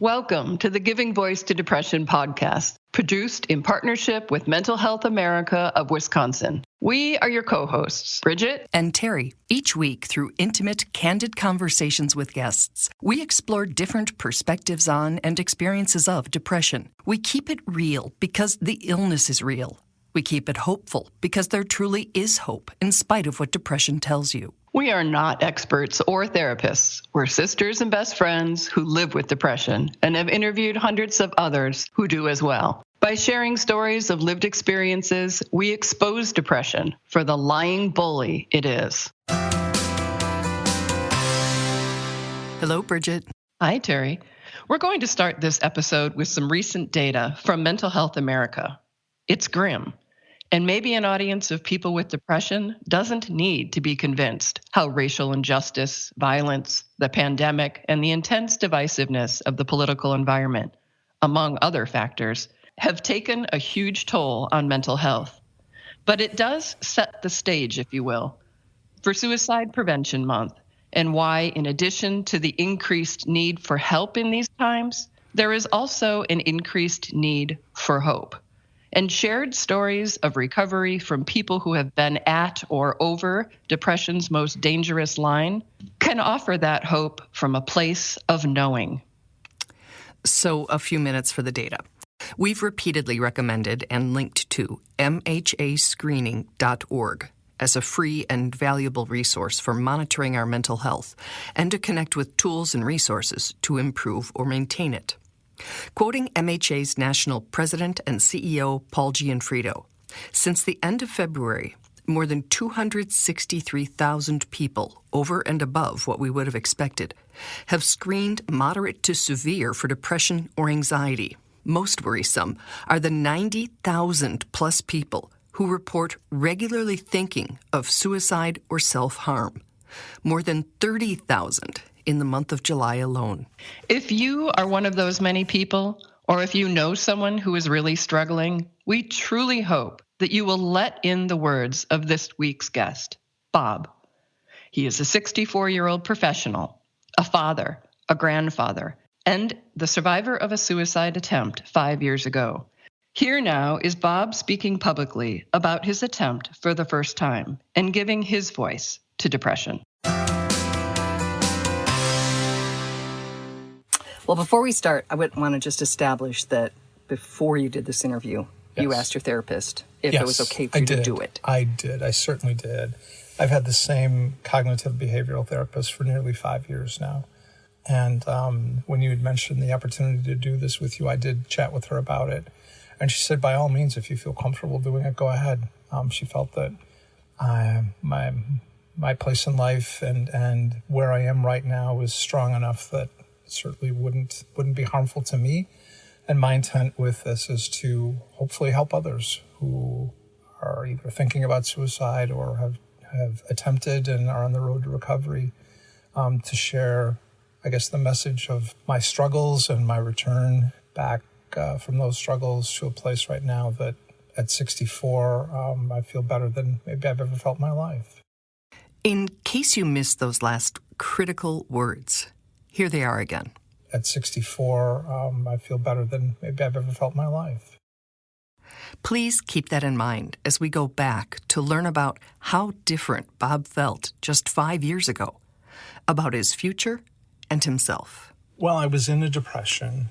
Welcome to the Giving Voice to Depression podcast, produced in partnership with Mental Health America of Wisconsin. We are your co-hosts, Bridget and Terry. Each week, through intimate, candid conversations with guests, we explore different perspectives on and experiences of depression. We keep it real because the illness is real. We keep it hopeful because there truly is hope in spite of what depression tells you. We are not experts or therapists. We're sisters and best friends who live with depression and have interviewed hundreds of others who do as well. By sharing stories of lived experiences, we expose depression for the lying bully it is. Hello, Bridget. Hi, Terry. We're going to start this episode with some recent data from Mental Health America. It's grim. And maybe an audience of people with depression doesn't need to be convinced how racial injustice, violence, the pandemic, and the intense divisiveness of the political environment, among other factors, have taken a huge toll on mental health. But it does set the stage, if you will, for Suicide Prevention Month, and why, in addition to the increased need for help in these times, there is also an increased need for hope. And shared stories of recovery from people who have been at or over depression's most dangerous line can offer that hope from a place of knowing. So, a few minutes for the data. We've repeatedly recommended and linked to mhascreening.org as a free and valuable resource for monitoring our mental health and to connect with tools and resources to improve or maintain it. Quoting MHA's national president and CEO, Paul Gianfrido, since the end of February, more than 263,000 people, over and above what we would have expected, have screened moderate to severe for depression or anxiety. Most worrisome are the 90,000 plus people who report regularly thinking of suicide or self-harm. More than 30,000 in the month of July alone. If you are one of those many people, or if you know someone who is really struggling, we truly hope that you will let in the words of this week's guest, Bob. He is a 64-year-old professional, a father, a grandfather, and the survivor of a suicide attempt 5 years ago. Here now is Bob speaking publicly about his attempt for the first time and giving his voice to depression. Well, before we start, I would want to just establish that before you did this interview, you asked your therapist if it was okay for you to do it. I did. I certainly did. I've had the same cognitive behavioral therapist for nearly 5 years now. And when you had mentioned the opportunity to do this with you, I did chat with her about it. And she said, by all means, if you feel comfortable doing it, go ahead. She felt that my place in life and where I am right now was strong enough that certainly wouldn't be harmful to me. And my intent with this is to hopefully help others who are either thinking about suicide or have attempted and are on the road to recovery, to share, I guess, the message of my struggles and my return back from those struggles to a place right now that at 64, I feel better than maybe I've ever felt in my life. In case you missed those last critical words, here they are again. At 64, I feel better than maybe I've ever felt in my life. Please keep that in mind as we go back to learn about how different Bob felt just 5 years ago, about his future and himself. Well, I was in a depression.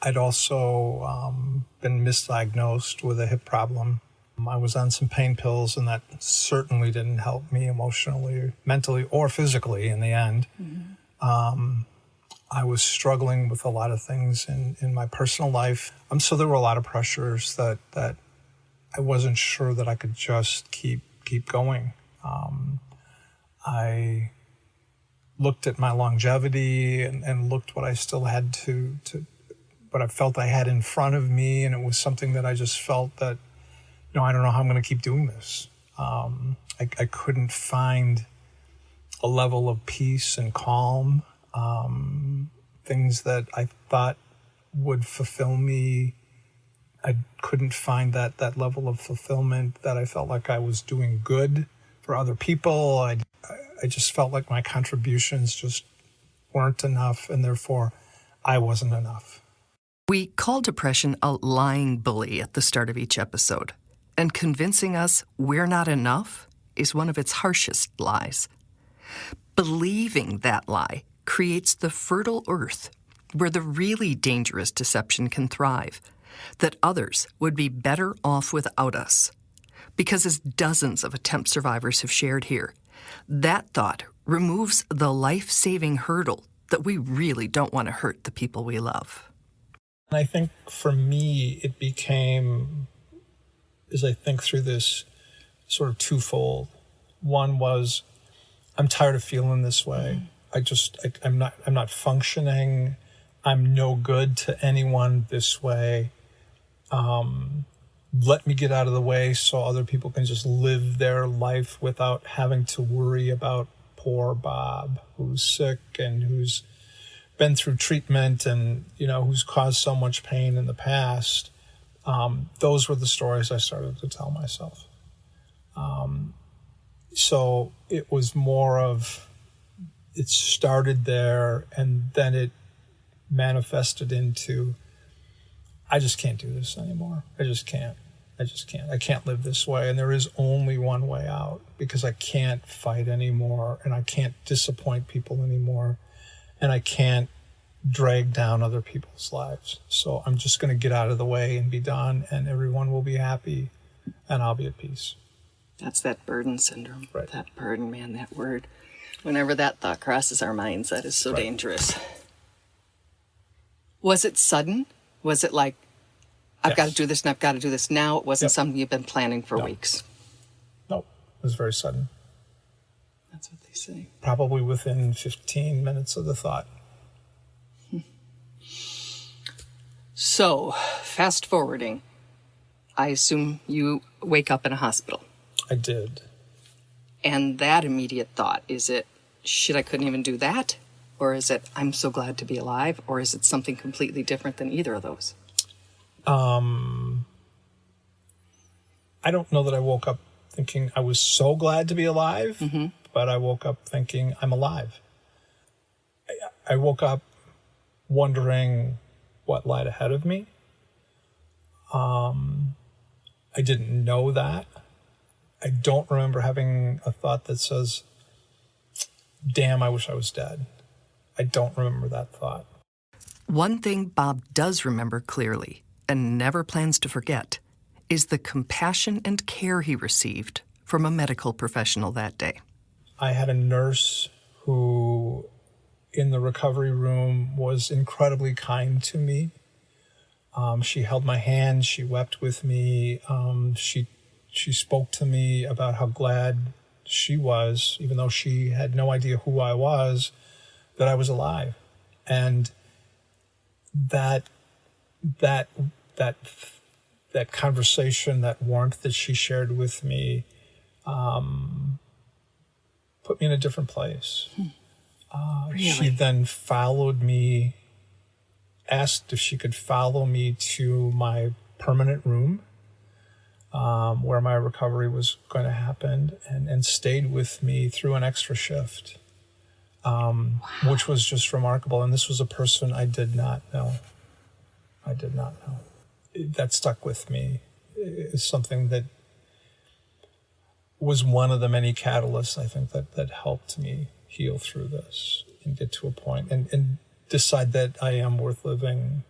I'd also been misdiagnosed with a hip problem. I was on some pain pills, and that certainly didn't help me emotionally, mentally, or physically in the end. Mm-hmm. I was struggling with a lot of things in my personal life. So there were a lot of pressures that I wasn't sure that I could just keep going. I looked at my longevity and looked what I still had to what I felt I had in front of me, and it was something that I just felt that, I don't know how I'm going to keep doing this. I couldn't find a level of peace and calm, things that I thought would fulfill me. I couldn't find that level of fulfillment that I felt like I was doing good for other people. I just felt like my contributions just weren't enough, and therefore I wasn't enough. We call depression a lying bully at the start of each episode, and convincing us we're not enough is one of its harshest lies. Believing that lie creates the fertile earth where the really dangerous deception can thrive, that others would be better off without us. Because as dozens of attempt survivors have shared here, that thought removes the life-saving hurdle that we really don't want to hurt the people we love. And I think for me, it became, as I think through this, sort of twofold. One was, I'm tired of feeling this way. I'm not functioning. I'm no good to anyone this way. Let me get out of the way so other people can just live their life without having to worry about poor Bob, who's sick and who's been through treatment and, who's caused so much pain in the past. Those were the stories I started to tell myself. So it was more of, it started there and then it manifested into, I just can't do this anymore. I just can't. I can't live this way. And there is only one way out, because I can't fight anymore and I can't disappoint people anymore. And I can't drag down other people's lives. So I'm just going to get out of the way and be done, and everyone will be happy and I'll be at peace. That's that burden syndrome. Right. That burden, man, that word. Whenever that thought crosses our minds, that is so dangerous. Was it sudden? Was it like, I've got to do this and I've got to do this now? It wasn't something you've been planning for weeks? No, it was very sudden. That's what they say. Probably within 15 minutes of the thought. So, fast forwarding, I assume you wake up in a hospital. I did. And that immediate thought, is it, shit, I couldn't even do that? Or is it, I'm so glad to be alive? Or is it something completely different than either of those? I don't know that I woke up thinking I was so glad to be alive, but I woke up thinking I'm alive. I woke up wondering what lied ahead of me. I didn't know that. I don't remember having a thought that says, damn, I wish I was dead. I don't remember that thought. One thing Bob does remember clearly, and never plans to forget, is the compassion and care he received from a medical professional that day. I had a nurse who, in the recovery room, was incredibly kind to me. She held my hand, she wept with me, she spoke to me about how glad she was, even though she had no idea who I was, that I was alive. And that conversation, that warmth that she shared with me, put me in a different place. Really? She then followed me, asked if she could follow me to my permanent room, where my recovery was going to happen, and stayed with me through an extra shift, which was just remarkable. And this was a person I did not know. That stuck with me. It's something that was one of the many catalysts, I think, that helped me heal through this and get to a point and decide that I am worth living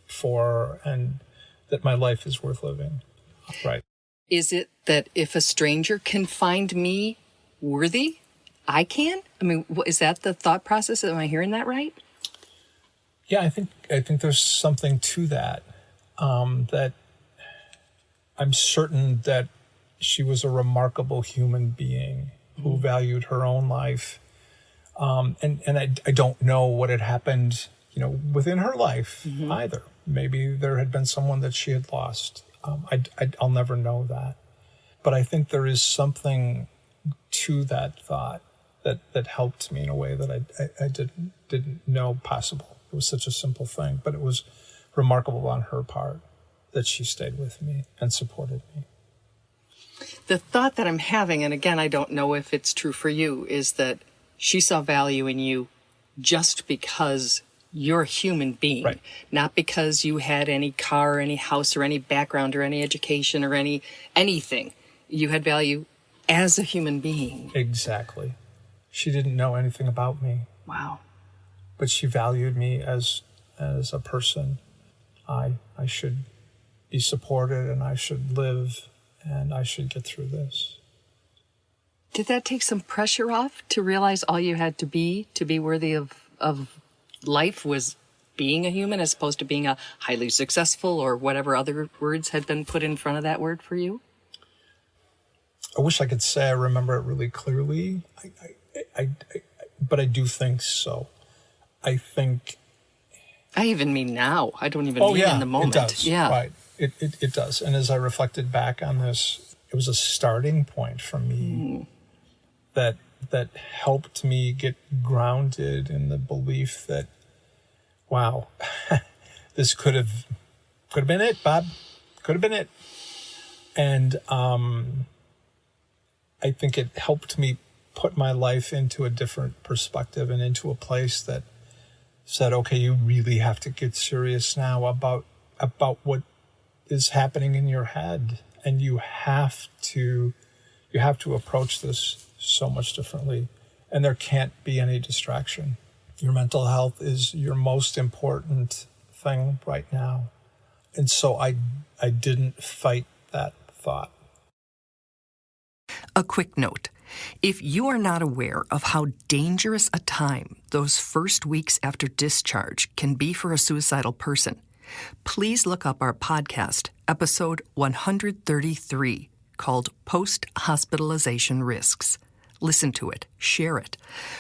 for, and that my life is worth living. Right. Is it that if a stranger can find me worthy, I can? I mean, is that the thought process? Am I hearing that right? Yeah, I think there's something to that. That I'm certain that she was a remarkable human being who valued her own life. And I don't know what had happened, within her life either. Maybe there had been someone that she had lost. I'll never know that. But I think there is something to that thought that helped me in a way that I didn't know possible. It was such a simple thing, but it was remarkable on her part that she stayed with me and supported me. The thought that I'm having, and again, I don't know if it's true for you, is that she saw value in you just because you're a human being, Right. not because you had any car, any house, or any background, or any education, or anything. You had value as a human being. Exactly. She didn't know anything about me, Wow. but she valued me as a person. I should be supported, and I should live, and I should get through this. Did that take some pressure off to realize all you had to be worthy of life was being a human, as opposed to being a highly successful or whatever other words had been put in front of that word for you? I wish I could say I remember it really clearly, but I do think so. I think... I even mean now. I don't even mean in the moment. It does. Yeah. Right. It does. And as I reflected back on this, it was a starting point for me that helped me get grounded in the belief that, wow, this could have been it, Bob. Could have been it. And I think it helped me put my life into a different perspective and into a place that said, okay, you really have to get serious now about what is happening in your head, and you have to approach this so much differently, and there can't be any distraction. Your mental health is your most important thing right now. And so I didn't fight that thought. A quick note. If you are not aware of how dangerous a time those first weeks after discharge can be for a suicidal person, please look up our podcast, episode 133, called Post-Hospitalization Risks. Listen to it, share it,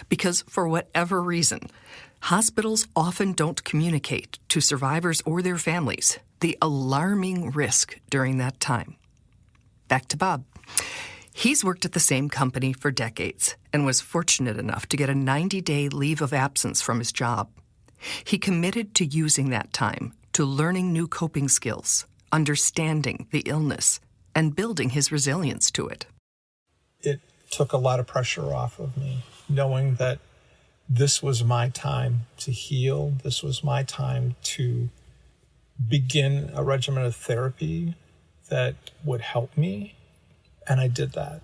because for whatever reason, hospitals often don't communicate to survivors or their families the alarming risk during that time. Back to Bob. He's worked at the same company for decades and was fortunate enough to get a 90-day leave of absence from his job. He committed to using that time to learning new coping skills, understanding the illness, and building his resilience to it. It took a lot of pressure off of me, knowing that this was my time to heal. This was my time to begin a regimen of therapy that would help me. And I did that.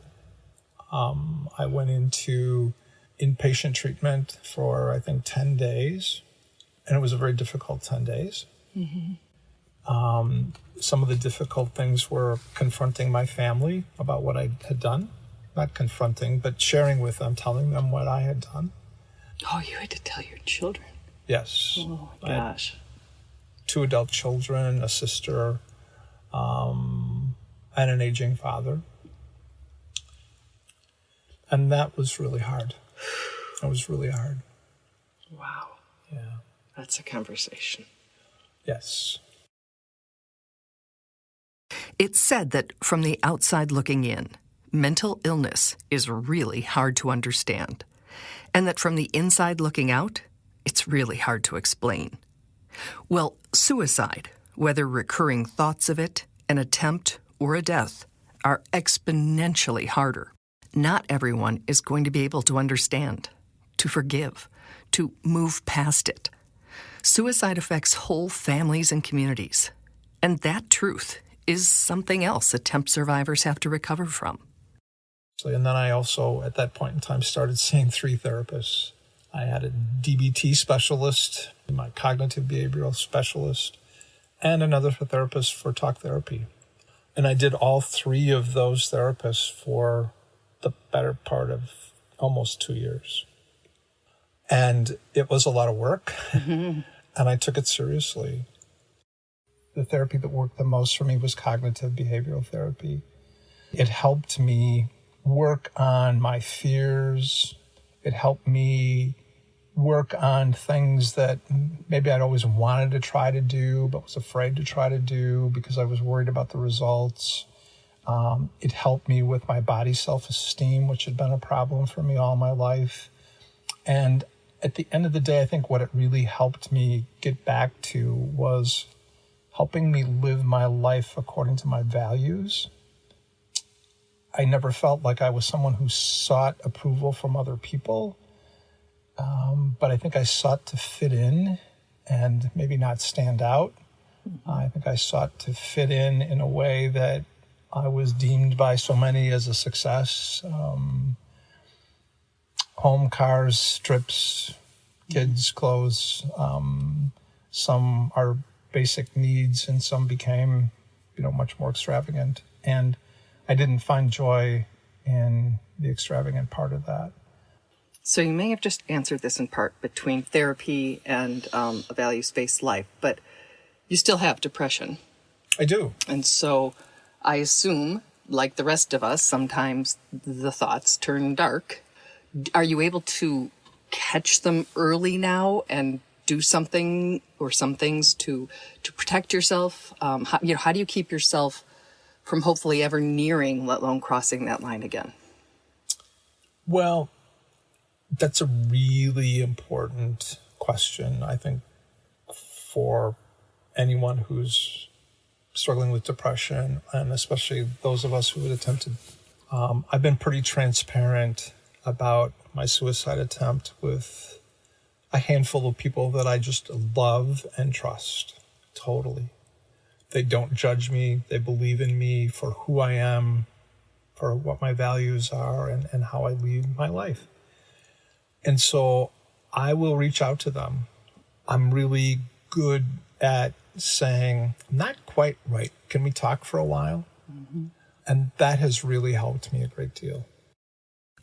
I went into inpatient treatment for, I think, 10 days. And it was a very difficult 10 days. Mm-hmm. Some of the difficult things were confronting my family about what I had done. Not confronting, but sharing with them, telling them what I had done. Oh, you had to tell your children. Yes. Oh, my gosh. 2 adult children, a sister, and an aging father. And that was really hard. It was really hard. Wow. Yeah. That's a conversation. Yes. It's said that from the outside looking in, mental illness is really hard to understand, and that from the inside looking out, it's really hard to explain. Well, suicide, whether recurring thoughts of it, an attempt, or a death, are exponentially harder. Not everyone is going to be able to understand, to forgive, to move past it. Suicide affects whole families and communities, and that truth is something else attempt survivors have to recover from. And then I also, at that point in time, started seeing 3 therapists. I had a DBT specialist, my cognitive behavioral specialist, and another therapist for talk therapy. And I did all 3 of those therapists for the better part of almost 2 years. And it was a lot of work, and I took it seriously. The therapy that worked the most for me was cognitive behavioral therapy. It helped me work on my fears. It helped me work on things that maybe I'd always wanted to try to do, but was afraid to try to do because I was worried about the results. It helped me with my body self-esteem, which had been a problem for me all my life. And at the end of the day, I think what it really helped me get back to was helping me live my life according to my values. I never felt like I was someone who sought approval from other people, but I think I sought to fit in and maybe not stand out. I think I sought to fit in a way that I was deemed by so many as a success. Home, cars, trips, kids, clothes. Some are basic needs, and some became, much more extravagant. And I didn't find joy in the extravagant part of that. So you may have just answered this in part between therapy and a values-based life, but you still have depression. I do. And so I assume, like the rest of us, sometimes the thoughts turn dark. Are you able to catch them early now and do something or some things to protect yourself? How do you keep yourself from hopefully ever nearing, let alone crossing that line again? Well, that's a really important question, I think, for anyone who's struggling with depression, and especially those of us who have attempted. I've been pretty transparent about my suicide attempt with a handful of people that I just love and trust totally. They don't judge me. They believe in me for who I am, for what my values are, and how I lead my life. And so I will reach out to them. I'm really good at saying, I'm not quite right. Can we talk for a while? Mm-hmm. And that has really helped me a great deal.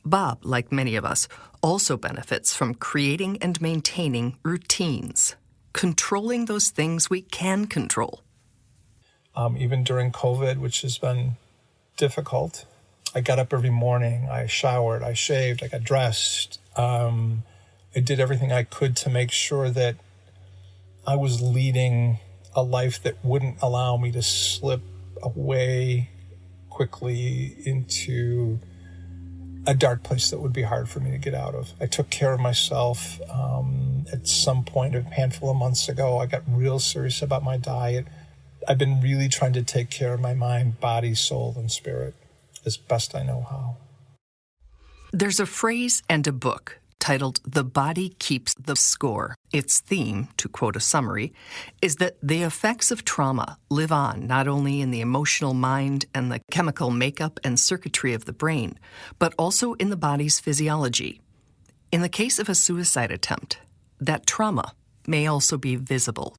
Bob, like many of us, also benefits from creating and maintaining routines, controlling those things we can control. Even during COVID, which has been difficult, I got up every morning, I showered, I shaved, I got dressed. I did everything I could to make sure that I was leading a life that wouldn't allow me to slip away quickly into a dark place that would be hard for me to get out of. I took care of myself. At some point, a handful of months ago, I got real serious about my diet. I've been really trying to take care of my mind, body, soul, and spirit as best I know how. There's a phrase and a book titled "The Body Keeps the Score." Its theme, to quote a summary, is that the effects of trauma live on not only in the emotional mind and the chemical makeup and circuitry of the brain, but also in the body's physiology. In the case of a suicide attempt, that trauma may also be visible.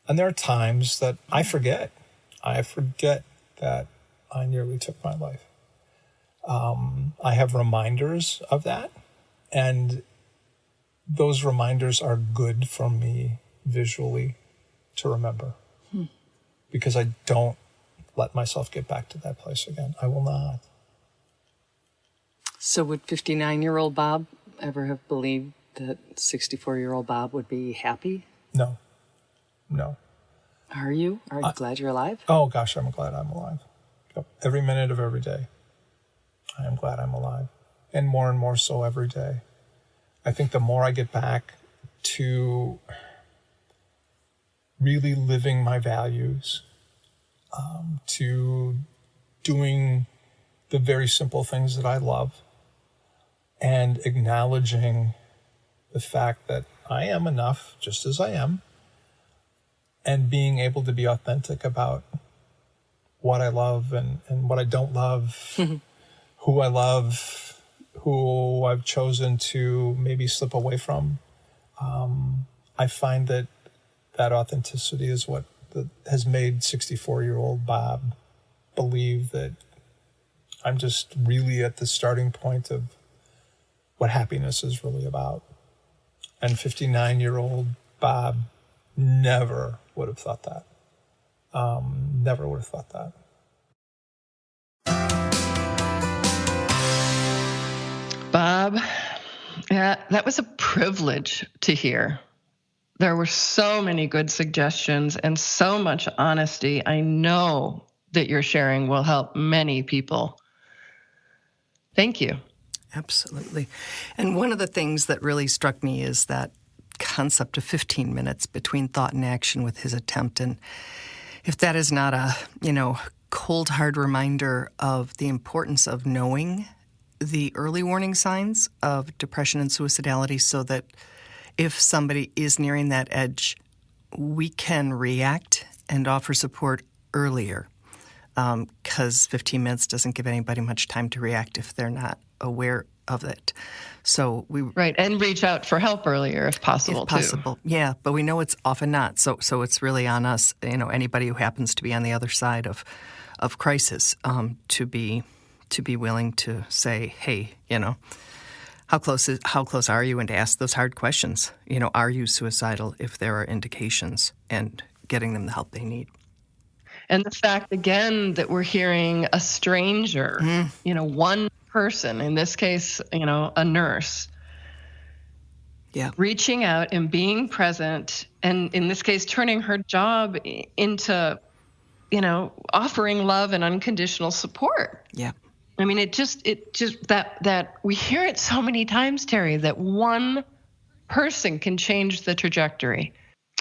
And there are times that I forget. I forget that I nearly took my life. I have reminders of that, and those reminders are good for me visually to remember, because I don't let myself get back to that place again. I will not. So would 59-year-old Bob ever have believed that 64-year-old Bob would be happy? No. Are you? Are you glad you're alive? Oh, gosh, I'm glad I'm alive. Yep. Every minute of every day, I am glad I'm alive. And more so every day. I think the more I get back to really living my values, to doing the very simple things that I love, and acknowledging the fact that I am enough just as I am, and being able to be authentic about what I love and what I don't love, who I love, who I've chosen to maybe slip away from. I find that authenticity is what has made 64-year-old Bob believe that I'm just really at the starting point of what happiness is really about. And 59-year-old Bob never would have thought that. Never would have thought that. Bob, yeah, that was a privilege to hear. There were so many good suggestions and so much honesty. I know that your sharing will help many people. Thank you. Absolutely. And one of the things that really struck me is that concept of 15 minutes between thought and action with his attempt. And if that is not a, cold, hard reminder of the importance of knowing the early warning signs of depression and suicidality so that if somebody is nearing that edge, we can react and offer support earlier, because 15 minutes doesn't give anybody much time to react if they're not aware of it. So Right, and reach out for help earlier if possible, too. Yeah, but we know it's often not. So it's really on us, anybody who happens to be on the other side of crisis, to be willing to say, hey, how close are you, and to ask those hard questions. Are you suicidal if there are indications, and getting them the help they need. And the fact, again, that we're hearing a stranger, one person, in this case, a nurse, reaching out and being present, and in this case, turning her job into, offering love and unconditional support. Yeah. I mean, it just that we hear it so many times, Terry, that one person can change the trajectory.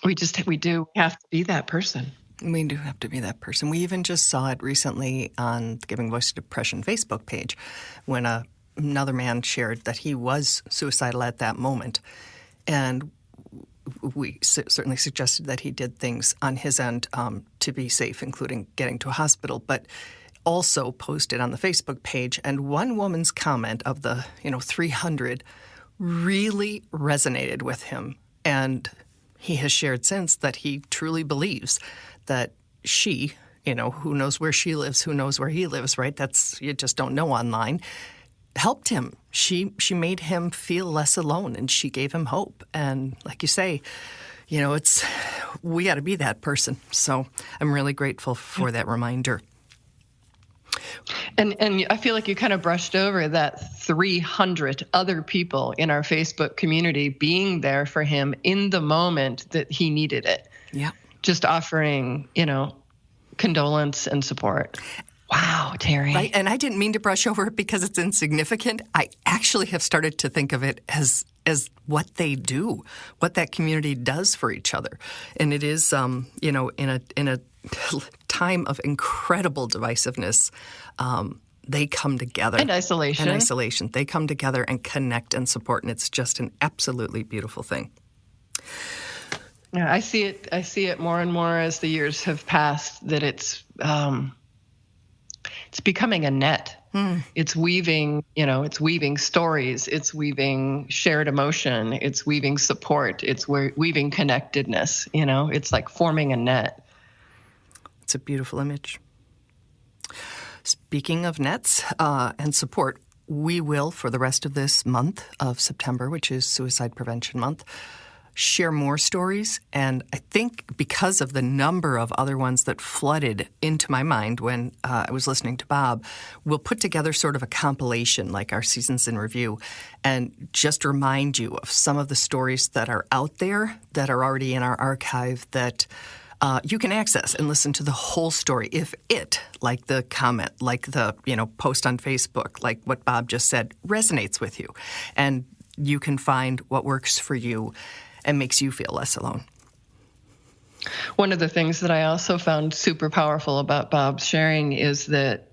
We do have to be that person. We do have to be that person. We even just saw it recently on the Giving Voice to Depression Facebook page when another man shared that he was suicidal at that moment. And we certainly suggested that he did things on his end to be safe, including getting to a hospital, but also posted on the Facebook page. And one woman's comment of the 300 really resonated with him. And he has shared since that he truly believes that she, who knows where she lives, who knows where he lives, right? You just don't know online, helped him. She made him feel less alone, and she gave him hope. And like you say, we got to be that person. So I'm really grateful for that reminder. And I feel like you kind of brushed over that 300 other people in our Facebook community being there for him in the moment that he needed it. Yeah. Just offering, condolence and support. Wow, Terry. Right, and I didn't mean to brush over it because it's insignificant. I actually have started to think of it as what they do, what that community does for each other. And it is, in a time of incredible divisiveness, they come together. And isolation. They come together and connect and support, and it's just an absolutely beautiful thing. Yeah, I see it more and more as the years have passed, that it's becoming a net. It's weaving stories, it's weaving shared emotion, it's weaving support, it's weaving connectedness. It's like forming a net. It's a beautiful image. Speaking of nets and support, we will, for the rest of this month of September, which is Suicide Prevention Month, share more stories. And I think because of the number of other ones that flooded into my mind when I was listening to Bob, we'll put together sort of a compilation like our Seasons in Review and just remind you of some of the stories that are out there that are already in our archive that you can access and listen to the whole story if it, like the comment, like the post on Facebook, like what Bob just said, resonates with you. And you can find what works for you and makes you feel less alone. One of the things that I also found super powerful about Bob's sharing is that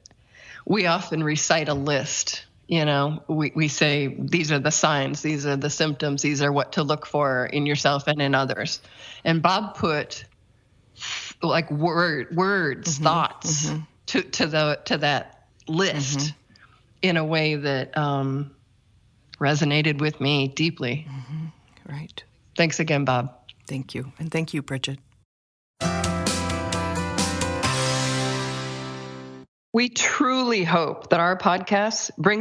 we often recite a list. We say, these are the signs, these are the symptoms, these are what to look for in yourself and in others. And Bob put like words, thoughts to that list in a way that resonated with me deeply. Right. Thanks again, Bob. Thank you. And thank you, Bridget. We truly hope that our podcasts bring